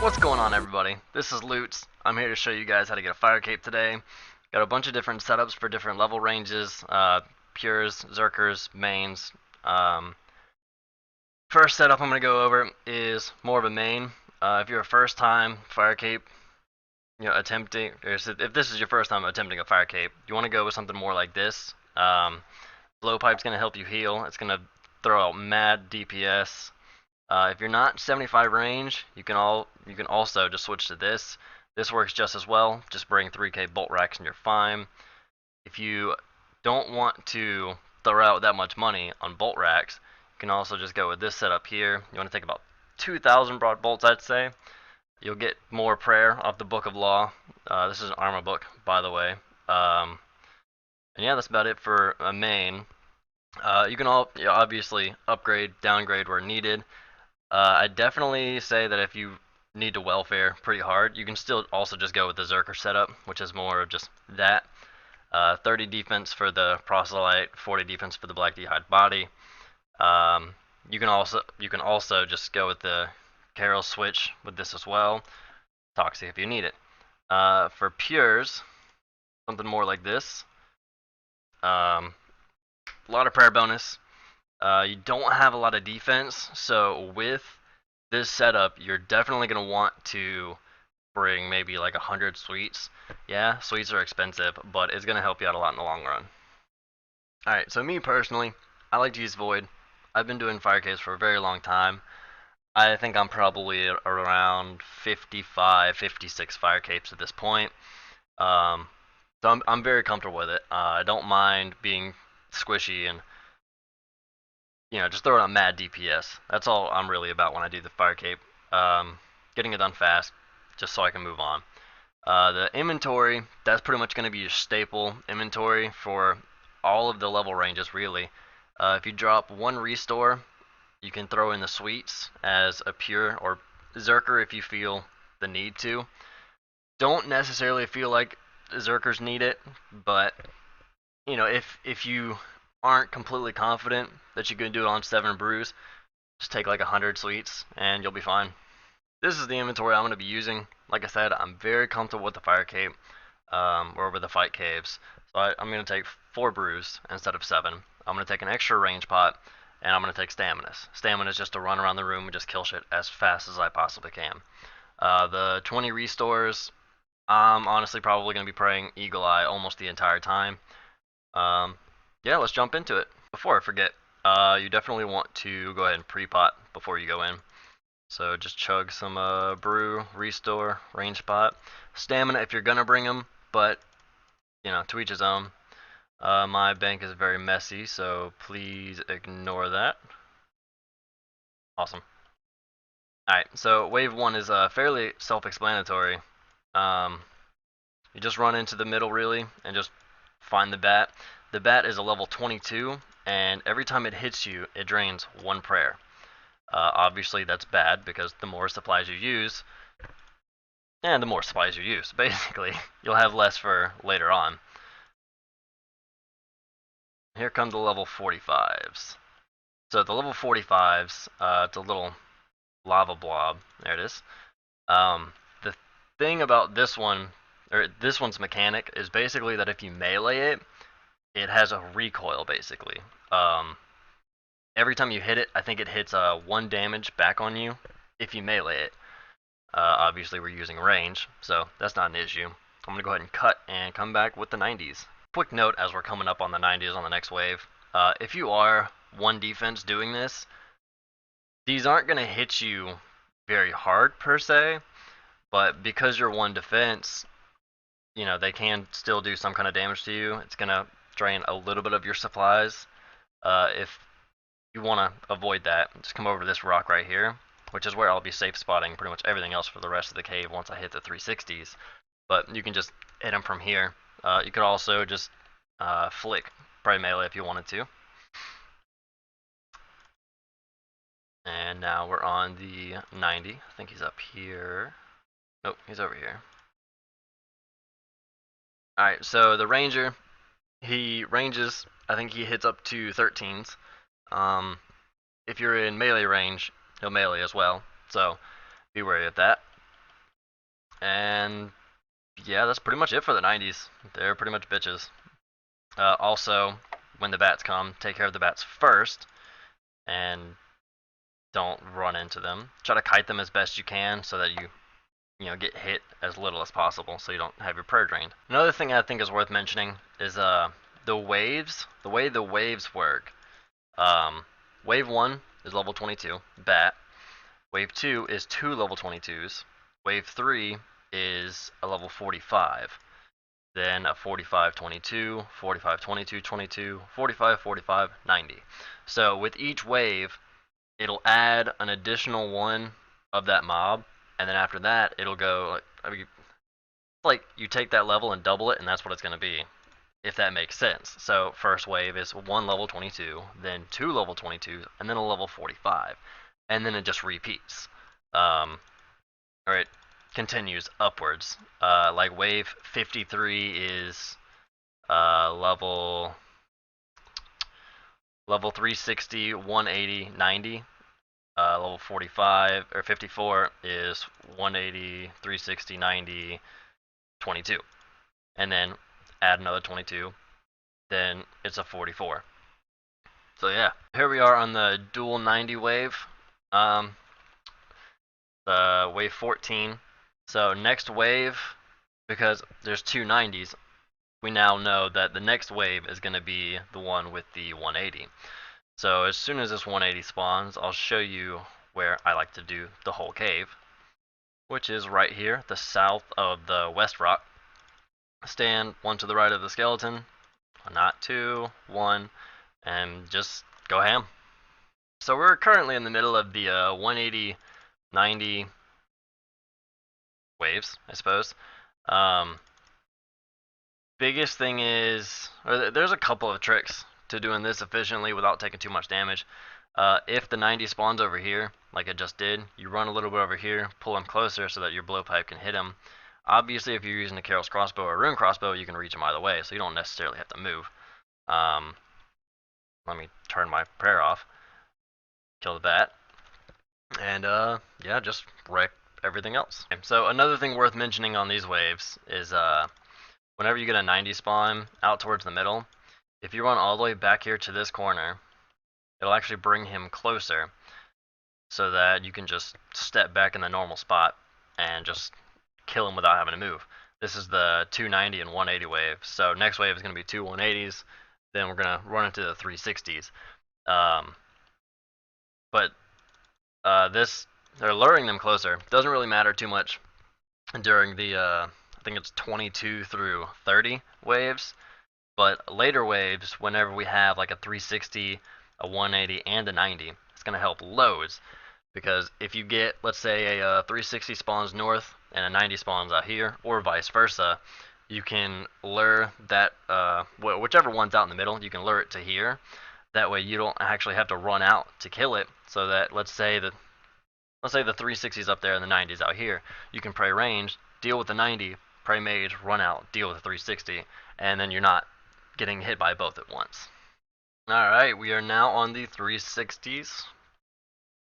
What's going on, everybody? This is Lewts. I'm here to show you guys how to get a fire cape today. Got a bunch of different setups for different level ranges, pures, zerkers, mains. First setup I'm going to go over is more of a main. If you're a first time fire cape, attempting, or if this is your first time attempting a fire cape, you want to go with something more like this. Blowpipe's going to help you heal. It's going to throw out mad DPS. If you're not 75 range, you can also just switch to this. This works just as well. Just bring 3k bolt racks and you're fine. If you don't want to throw out that much money on bolt racks, you can also just go with this setup here. You want to take about 2,000 broad bolts, I'd say. You'll get more prayer off the Book of Law. This is an armor book, by the way. And yeah, that's about it for a main. You can obviously upgrade, downgrade where needed. I definitely say that if you need to welfare pretty hard, you can still also just go with the Zerker setup, which is more of just that. 30 defense for the proselyte, 40 defense for the black d'hide body. You can also just go with the Carol switch with this as well. Toxic if you need it. For pures, something more like this. A lot of prayer bonus. You don't have a lot of defense, so with this setup, you're definitely going to want to bring maybe like 100 sweets. Yeah, sweets are expensive, but it's going to help you out a lot in the long run. Alright, so me personally, I like to use Void. I've been doing fire capes for a very long time. I think I'm probably around 55, 56 fire capes at this point. So I'm very comfortable with it. I don't mind being squishy and just throw out mad DPS. That's all I'm really about when I do the fire cape. Getting it done fast, just so I can move on. The inventory, that's pretty much going to be your staple inventory for all of the level ranges, really. If you drop one restore, you can throw in the sweets as a pure or zerker if you feel the need to. Don't necessarily feel like zerkers need it, but if you aren't completely confident that you can do it on 7 brews, just take like 100 sweets and you'll be fine. This is the inventory I'm going to be using. Like I said, I'm very comfortable with the fire cape or with the fight caves. So I'm going to take 4 brews instead of 7. I'm going to take an extra range pot and I'm going to take staminas. Stamina is just to run around the room and just kill shit as fast as I possibly can. The 20 restores, I'm honestly probably going to be praying Eagle Eye almost the entire time. Yeah, let's jump into it. Before I forget, you definitely want to go ahead and pre-pot before you go in. So just chug some brew, restore, range pot. Stamina if you're going to bring them, but, to each his own. My bank is very messy, so please ignore that. Awesome. Alright, so wave 1 is fairly self-explanatory. You just run into the middle, really, and just find the bat. The bat is a level 22, and every time it hits you, it drains 1 prayer. Obviously, that's bad, because the more supplies you use, basically, you'll have less for later on. Here come the level 45s. So the level 45s, it's a little lava blob. There it is. The thing about this one, or this one's mechanic, is basically that if you melee it, it has a recoil, basically. Every time you hit it, I think it hits 1 damage back on you if you melee it. Obviously, we're using range, so that's not an issue. I'm going to go ahead and cut and come back with the 90s. Quick note as we're coming up on the 90s on the next wave. If you are 1 defense doing this, these aren't going to hit you very hard, per se, but because you're 1 defense, they can still do some kind of damage to you. It's going to drain a little bit of your supplies. If you want to avoid that, just come over to this rock right here, which is where I'll be safe spotting pretty much everything else for the rest of the cave once I hit the 360s. But you can just hit them from here. You could also just flick probably melee if you wanted to. And now we're on the 90. I think he's up here. Nope, he's over here. Alright, so the ranger, he ranges, I think he hits up to 13s. If you're in melee range, he'll melee as well, so be wary of that. And yeah, that's pretty much it for the 90s. They're pretty much bitches. Also, when the bats come, take care of the bats first, and don't run into them. Try to kite them as best you can so that you get hit as little as possible, so you don't have your prayer drained. Another thing I think is worth mentioning is the waves. The way the waves work. Wave 1 is level 22, bat. Wave 2 is 2 level 22s. Wave 3 is a level 45. Then a 45 22, 45 22 22, 45 45 90. So with each wave, it'll add an additional one of that mob, and then after that, it'll go like you take that level and double it, and that's what it's going to be, if that makes sense. So first wave is 1 level 22, then 2 level 22s, and then a level 45, and then it just repeats. Or it continues upwards. Like wave 53 is level 360, 180, 90. Level 45 or 54 is 180, 360, 90, 22, and then add another 22. Then it's a 44. So yeah, here we are on the dual 90 wave. The wave 14. So next wave, because there's two 90s, we now know that the next wave is going to be the one with the 180. So as soon as this 180 spawns, I'll show you where I like to do the whole cave, which is right here, the south of the west rock. Stand one to the right of the skeleton, not two, one, and just go ham. So we're currently in the middle of the 180, 90 waves, I suppose. Biggest thing is, there's a couple of tricks to doing this efficiently without taking too much damage. If the 90 spawns over here, like it just did, you run a little bit over here, pull him closer so that your blowpipe can hit him. Obviously, if you're using a Carol's crossbow or a rune crossbow, you can reach him either way, so you don't necessarily have to move. Let me turn my prayer off, kill the bat, and yeah, just wreck everything else. So another thing worth mentioning on these waves is whenever you get a 90 spawn out towards the middle, if you run all the way back here to this corner, it'll actually bring him closer so that you can just step back in the normal spot and just kill him without having to move. This is the 290 and 180 wave. So next wave is going to be two 180s. Then we're going to run into the 360s. But this, they're luring them closer. Doesn't really matter too much during the, I think it's 22 through 30 waves. But later waves, whenever we have like a 360, a 180, and a 90, it's going to help loads. Because if you get, let's say, a 360 spawns north and a 90 spawns out here, or vice versa, you can lure that, whichever one's out in the middle, you can lure it to here. That way you don't actually have to run out to kill it, so that, let's say the 360's up there and the 90's out here, you can pray range, deal with the 90, pray mage, run out, deal with the 360, and then you're not getting hit by both at once. Alright, we are now on the 360s.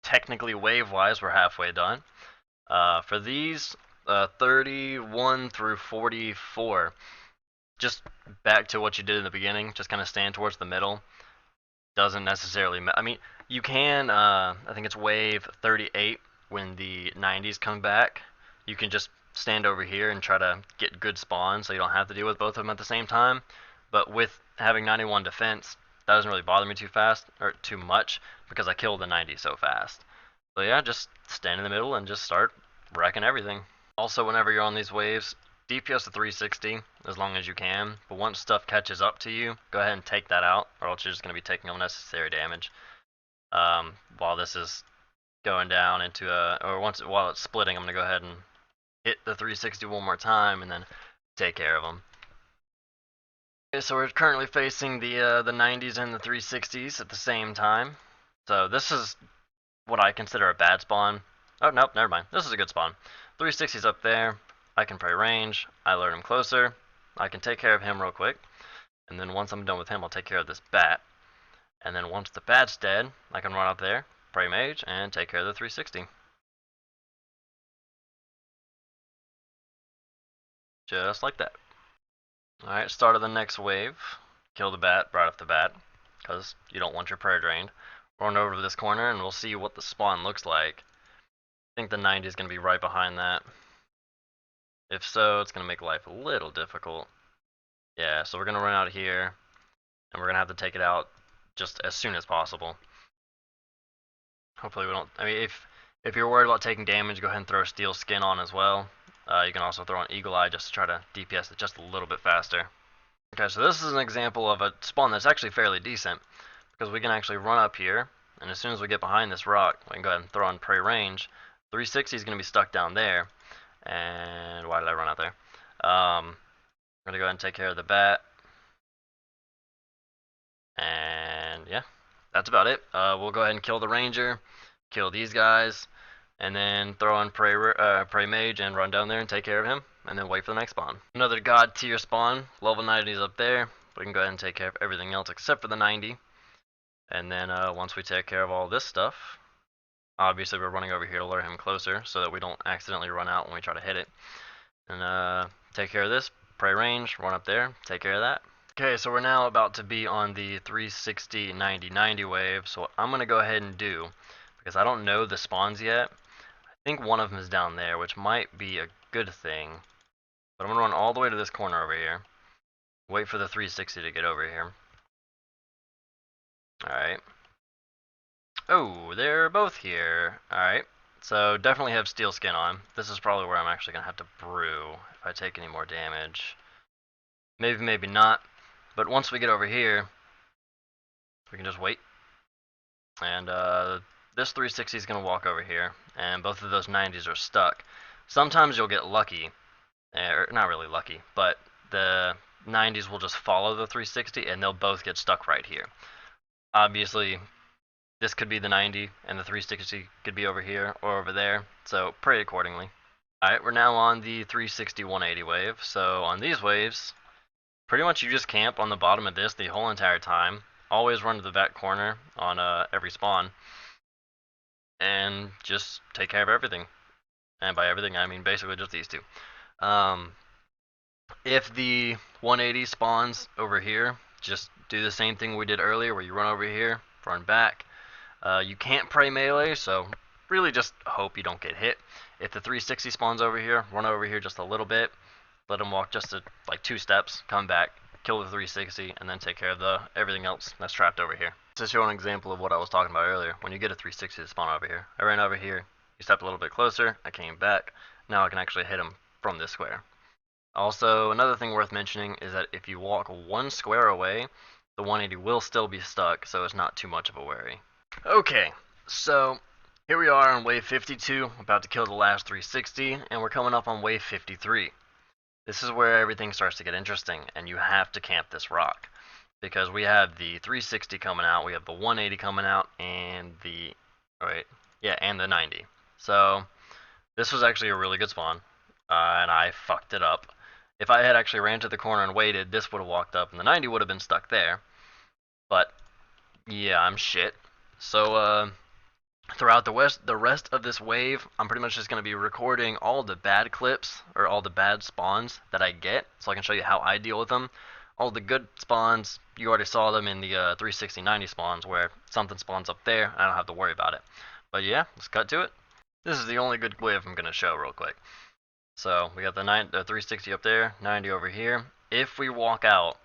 Technically, wave-wise, we're halfway done. For these, 31 through 44, just back to what you did in the beginning, just kind of stand towards the middle. Doesn't necessarily, I mean, you can, I think it's wave 38, when the 90s come back, you can just stand over here and try to get good spawns so you don't have to deal with both of them at the same time. But with having 91 defense, that doesn't really bother me too much, because I killed the 90 so fast. So yeah, just stand in the middle and just start wrecking everything. Also, whenever you're on these waves, DPS to 360 as long as you can, but once stuff catches up to you, go ahead and take that out, or else you're just going to be taking unnecessary damage. While this is going down into while it's splitting, I'm going to go ahead and hit the 360 one more time and then take care of them. Okay, so we're currently facing the 90s and the 360s at the same time. So this is what I consider a bad spawn. Oh, nope, never mind. This is a good spawn. 360's up there. I can pray range. I lure him closer. I can take care of him real quick. And then once I'm done with him, I'll take care of this bat. And then once the bat's dead, I can run up there, pray mage, and take care of the 360. Just like that. Alright, start of the next wave. Kill the bat right off the bat, because you don't want your prayer drained. Run over to this corner and we'll see what the spawn looks like. I think the 90 is going to be right behind that. If so, it's going to make life a little difficult. Yeah, so we're going to run out here, and we're going to have to take it out just as soon as possible. Hopefully we don't, I mean, if you're worried about taking damage, go ahead and throw Steel Skin on as well. You can also throw on Eagle Eye just to try to DPS it just a little bit faster. Okay, so this is an example of a spawn that's actually fairly decent, because we can actually run up here, and as soon as we get behind this rock, we can go ahead and throw on Prey Range. 360 is going to be stuck down there, and why did I run out there? I'm going to go ahead and take care of the bat, and yeah, that's about it. We'll go ahead and kill the Ranger, kill these guys, and then throw on Prey Mage and run down there and take care of him, and then wait for the next spawn. Another God tier spawn, level 90 is up there. We can go ahead and take care of everything else except for the 90. And then once we take care of all this stuff, obviously we're running over here to lure him closer so that we don't accidentally run out when we try to hit it. And take care of this, Prey Range, run up there, take care of that. Okay, so we're now about to be on the 360, 90, 90 wave. So what I'm going to go ahead and do, because I don't know the spawns yet, I think one of them is down there, which might be a good thing. But I'm going to run all the way to this corner over here. Wait for the 360 to get over here. Alright. Oh, they're both here. Alright. So definitely have Steel Skin on. This is probably where I'm actually going to have to brew if I take any more damage. Maybe, maybe not. But once we get over here, we can just wait. And this 360 is going to walk over here. And both of those 90s are stuck. Sometimes you'll get lucky. Or not really lucky, but the 90s will just follow the 360 and they'll both get stuck right here. Obviously, this could be the 90 and the 360 could be over here or over there, so pray accordingly. Alright, we're now on the 360 180 wave. So on these waves, pretty much you just camp on the bottom of this the whole entire time. Always run to the back corner on every spawn and just take care of everything. And by everything I mean basically just these two. If the 180 spawns over here, just do the same thing we did earlier where you run over here, run back. You can't pray melee, so really just hope you don't get hit. If the 360 spawns over here, run over here just a little bit, let him walk just like 2 steps, come back, kill the 360, and then take care of everything else that's trapped over here. To show an example of what I was talking about earlier, when you get a 360 to spawn over here, I ran over here, he stepped a little bit closer, I came back, now I can actually hit him from this square. Also, another thing worth mentioning is that if you walk 1 square away, the 180 will still be stuck, so it's not too much of a worry. Okay, so here we are on wave 52, about to kill the last 360, and we're coming up on wave 53. This is where everything starts to get interesting, and you have to camp this rock. Because we have the 360 coming out, we have the 180 coming out, and the, and the 90. So, this was actually a really good spawn, and I fucked it up. If I had actually ran to the corner and waited, this would have walked up, and the 90 would have been stuck there. But, yeah, I'm shit. So, throughout the rest of this wave, I'm pretty much just going to be recording all the bad clips, or all the bad spawns that I get, so I can show you how I deal with them. All the good spawns, you already saw them in the 360, 90 spawns, where something spawns up there, and I don't have to worry about it. But yeah, let's cut to it. This is the only good wave I'm going to show real quick. So, we got the 360 up there, 90 over here. If we walk out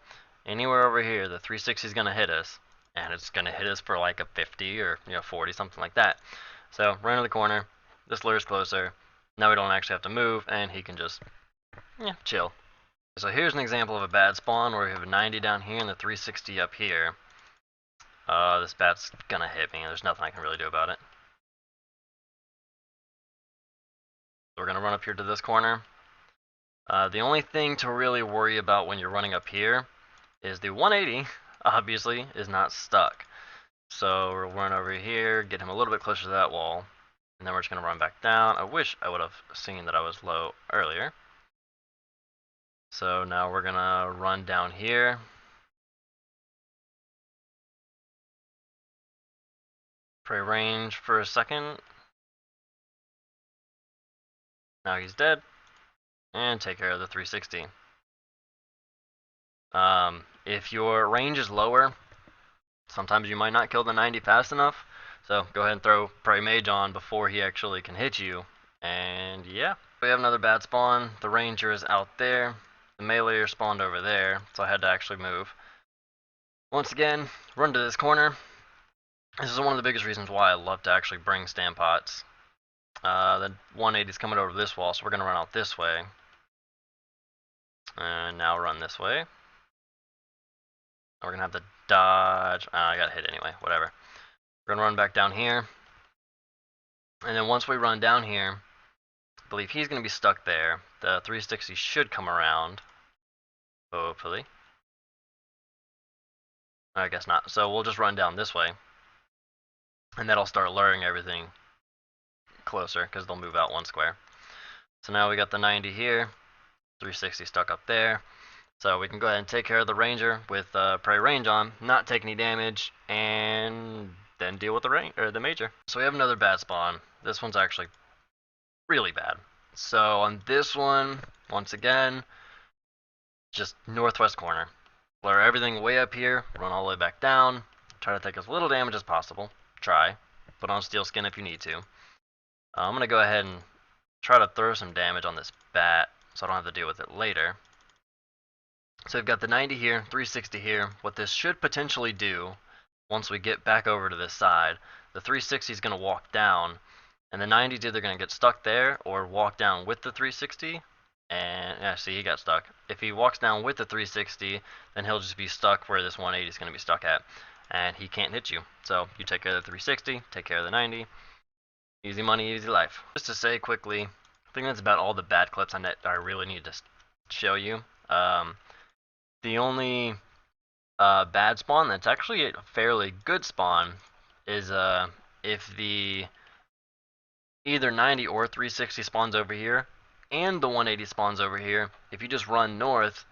anywhere over here, the 360 is going to hit us. And it's going to hit us for like a 50 or 40, something like that. So, run to the corner. This lure's closer. Now we don't actually have to move, and he can just, chill. So here's an example of a bad spawn where we have a 90 down here and the 360 up here. This bat's going to hit me, and there's nothing I can really do about it. So we're going to run up here to this corner. The only thing to really worry about when you're running up here is the 180, obviously, is not stuck. So we'll run over here, get him a little bit closer to that wall, and then we're just going to run back down. I wish I would have seen that I was low earlier. So now we're going to run down here. Pray range for a second. Now he's dead. and take care of the 360. If your range is lower, sometimes you might not kill the 90 fast enough, so go ahead and throw Prey Mage on before he actually can hit you, and yeah. We have another bad spawn. The Ranger is out there. The Meleeer spawned over there, so I had to actually move. Once again, run to this corner. This is one of the biggest reasons why I love to actually bring stand pots. The 180 is coming over this wall, so we're going to run out this way. And now run this way. We're going to have to dodge. I got hit anyway, whatever. We're going to run back down here. And then once we run down here, I believe he's going to be stuck there. The 360 should come around. Hopefully. I guess not. So we'll just run down this way. And that'll start luring everything closer because they'll move out one square. So now we got the 90 here. 360 stuck up there. So we can go ahead and take care of the Ranger with Prey Range on, not take any damage, and then deal with the Major. So we have another bad spawn. This one's actually really bad. So on this one, once again, just northwest corner. Blur everything way up here, run all the way back down, try to take as little damage as possible. Try. Put on Steel Skin if you need to. I'm going to go ahead and try to throw some damage on this bat so I don't have to deal with it later. So we've got the 90 here, 360 here. What this should potentially do, once we get back over to this side, the 360 is going to walk down, and the 90 is either going to get stuck there or walk down with the 360. And yeah, see, he got stuck. If he walks down with the 360, then he'll just be stuck where this 180 is going to be stuck at, and he can't hit you. So you take care of the 360, take care of the 90. Easy money, easy life. Just to say quickly, I think that's about all the bad clips I really need to show you. The only bad spawn that's actually a fairly good spawn is if the either 90 or 360 spawns over here and the 180 spawns over here. If you just run north,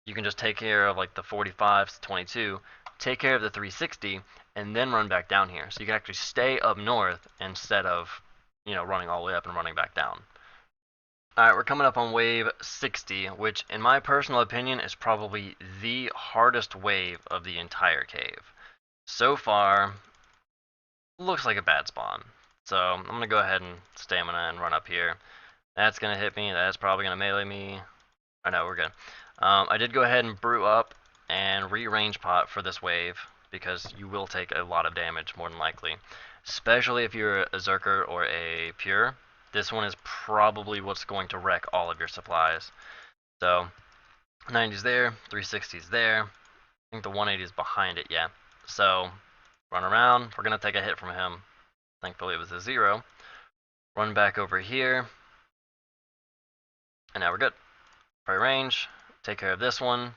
you can just take care of like the 45s, 22, take care of the 360, and then run back down here. So you can actually stay up north instead of, running all the way up and running back down. Alright, we're coming up on wave 60, which in my personal opinion is probably the hardest wave of the entire cave. So far, looks like a bad spawn. So I'm going to go ahead and stamina and run up here. That's going to hit me, that's probably going to melee me. Oh no, we're good. I did go ahead and brew up and re-range pot for this wave, because you will take a lot of damage more than likely. Especially if you're a Zerker or a Pure. This one is probably what's going to wreck all of your supplies. So 90's there, 360's there. I think the 180 is behind it, yeah. So run around, we're going to take a hit from him. Thankfully it was a 0. Run back over here. And now we're good. Prey Range, take care of this one.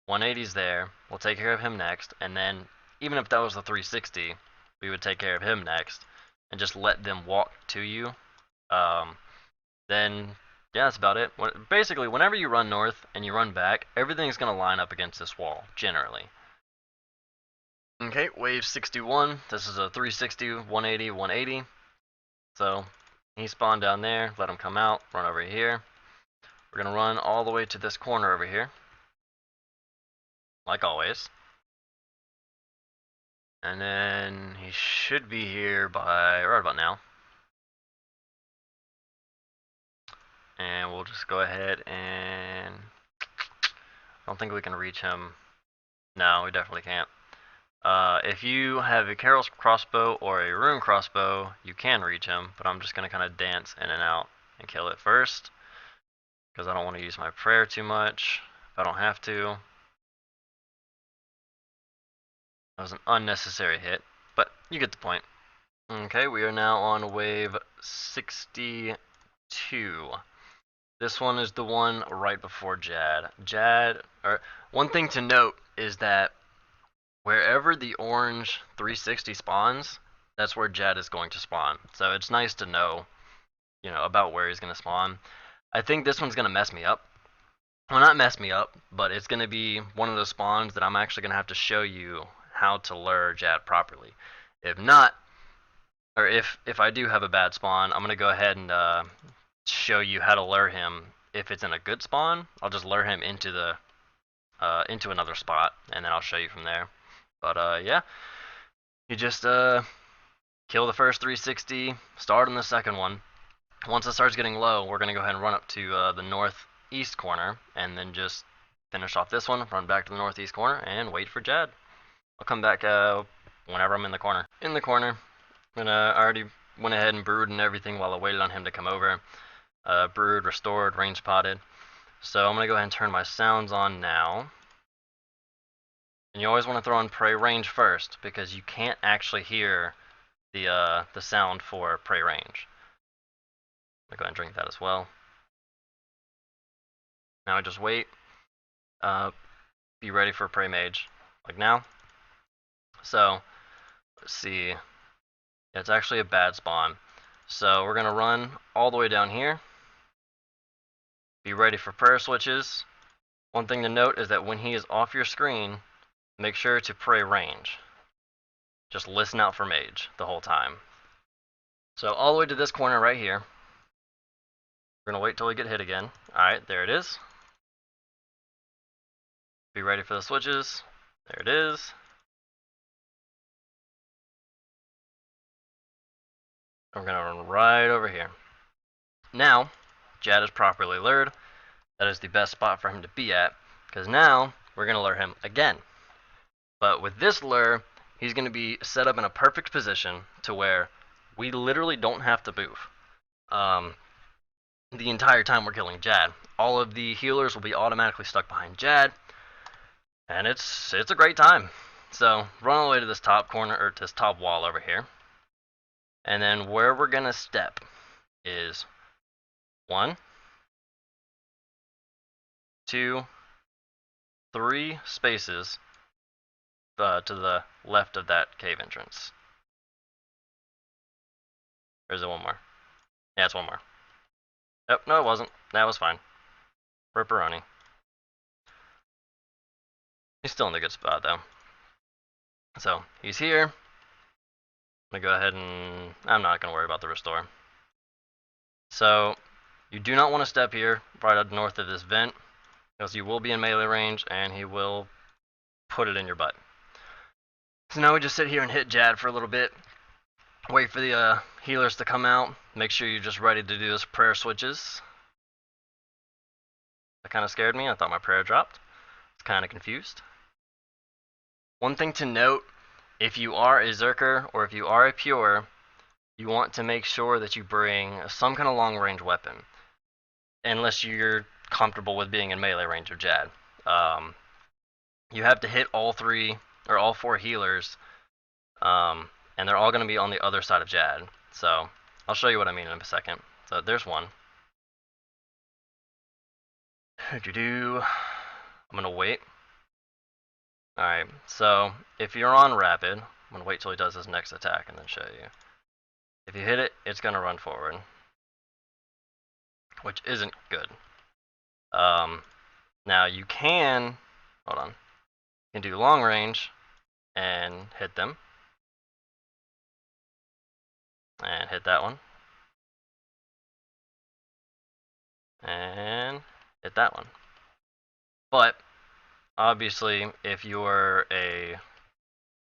180's there, we'll take care of him next. And then even if that was the 360, we would take care of him next. And just let them walk to you. Then yeah, that's about it. Basically, whenever you run north and you run back, everything's going to line up against this wall, generally. Okay, wave 61. This is a 360, 180, 180. So he spawned down there, let him come out, run over here. We're going to run all the way to this corner over here, like always. And then he should be here by right about now. And we'll just go ahead and I don't think we can reach him. No, we definitely can't. If you have a Carol's crossbow or a Rune crossbow, you can reach him, but I'm just going to kind of dance in and out and kill it first, because I don't want to use my prayer too much if I don't have to. That was an unnecessary hit, but you get the point. Okay, we are now on wave 62. This one is the one right before Jad. One thing to note is that wherever the orange 360 spawns, that's where Jad is going to spawn. So it's nice to know, about where he's going to spawn. I think this one's going to mess me up. Well, not mess me up, but it's going to be one of those spawns that I'm actually going to have to show you how to lure Jad properly. If not, or if I do have a bad spawn, I'm going to go ahead and show you how to lure him if it's in a good spawn, I'll just lure him into the into another spot, and then I'll show you from there. But yeah, you just kill the first 360, start on the second one. Once it starts getting low, we're gonna go ahead and run up to the northeast corner, and then just finish off this one, run back to the northeast corner, and wait for Jad. I'll come back whenever I'm in the corner. In the corner, I already went ahead and brewed and everything while I waited on him to come over. Brewed, restored, range potted. So I'm gonna go ahead and turn my sounds on now. And you always want to throw on prey range first, because you can't actually hear the sound for prey range. I'm gonna go ahead and drink that as well. Now I just wait. Be ready for prey mage, like now. So let's see. Yeah, it's actually a bad spawn. So we're gonna run all the way down here. Be ready for prayer switches. One thing to note is that when he is off your screen, make sure to pray range. Just listen out for mage the whole time. So all the way to this corner right here. We're gonna wait till we get hit again. Alright, there it is. Be ready for the switches. There it is. We're gonna run right over here. Now, Jad is properly lured. That is the best spot for him to be at, because now we're gonna lure him again. But with this lure, he's gonna be set up in a perfect position to where we literally don't have to move. The entire time we're killing Jad. All of the healers will be automatically stuck behind Jad, and it's a great time. So run all the way to this top corner, or to this top wall over here. And then where we're gonna step is 1, 2, 3 spaces to the left of that cave entrance. Or is it one more? Yeah, it's one more. Oh, no, it wasn't. That was fine. Ripperoni. He's still in a good spot, though. So, he's here. I'm going to go ahead and... I'm not going to worry about the restore. So, you do not want to step here, right up north of this vent, because you will be in melee range, and he will put it in your butt. So now we just sit here and hit Jad for a little bit. Wait for the healers to come out. Make sure you're just ready to do those prayer switches. That kind of scared me. I thought my prayer dropped. I was kind of confused. One thing to note, if you are a Zerker or if you are a Pure, you want to make sure that you bring some kind of long range weapon. Unless you're comfortable with being in melee range of Jad. You have to hit all 4 healers, and they're all going to be on the other side of Jad. So I'll show you what I mean in a second. So there's one. I'm going to wait. Alright, so if you're on rapid, I'm going to wait till he does his next attack and then show you. If you hit it, it's going to run forward, which isn't good. Now you can, hold on, you can do long range and hit them. And hit that one. And hit that one. But obviously, if you're a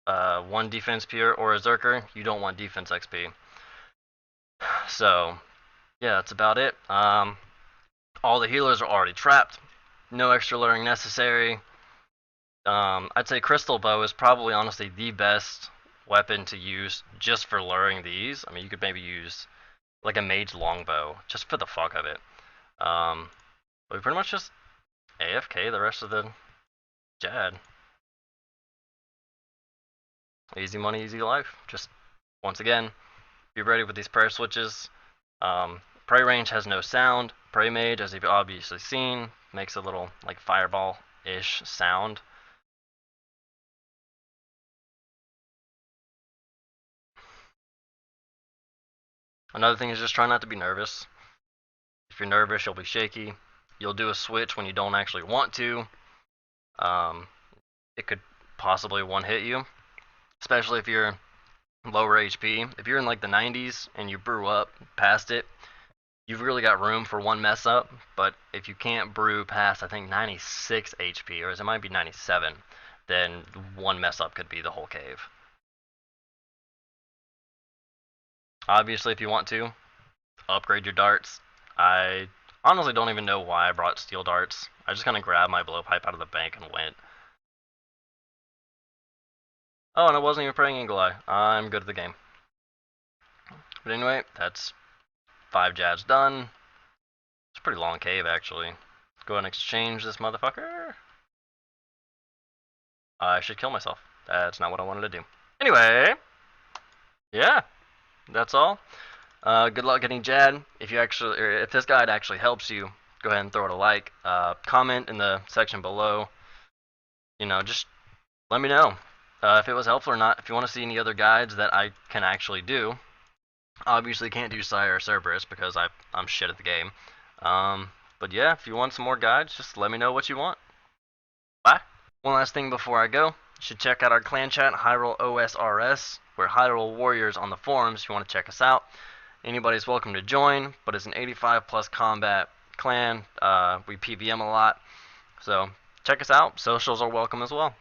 1 defense Pure or a Zerker, you don't want defense XP. So yeah, that's about it. All the healers are already trapped. No extra luring necessary. I'd say Crystal Bow is probably honestly the best weapon to use just for luring these. I mean, you could maybe use like a mage longbow just for the fuck of it. But we pretty much just AFK the rest of the Jad. Easy money, easy life. Just once again, be ready with these prayer switches. Prey range has no sound. Prey mage, as you've obviously seen, makes a little like fireball-ish sound. Another thing is just try not to be nervous. If you're nervous, you'll be shaky. You'll do a switch when you don't actually want to. It could possibly one-hit you, especially if you're lower HP. If you're in like the 90s and you brew up past it, you've really got room for one mess up, but if you can't brew past, I think, 96 HP, or it might be 97, then one mess up could be the whole cave. Obviously, if you want to, upgrade your darts. I honestly don't even know why I brought steel darts. I just kind of grabbed my blowpipe out of the bank and went. Oh, and I wasn't even praying Eagle Eye. I'm good at the game. But anyway, that's 5 jabs done. It's a pretty long cave, actually. Let's go ahead and exchange this motherfucker. I should kill myself. That's not what I wanted to do. Anyway, yeah, that's all. Good luck getting Jad. If you actually, or if this guide actually helps you, go ahead and throw it a like. Comment in the section below. Just let me know if it was helpful or not. If you want to see any other guides that I can actually do, obviously can't do Sire or Cerberus because I'm shit at the game. But yeah, if you want some more guides, just let me know what you want. Bye. One last thing before I go, you should check out our clan chat, Hyrule OSRS. We're Hyrule Warriors on the forums if you want to check us out. Anybody's welcome to join, but it's an 85 plus combat clan. We PVM a lot. So check us out. Socials are welcome as well.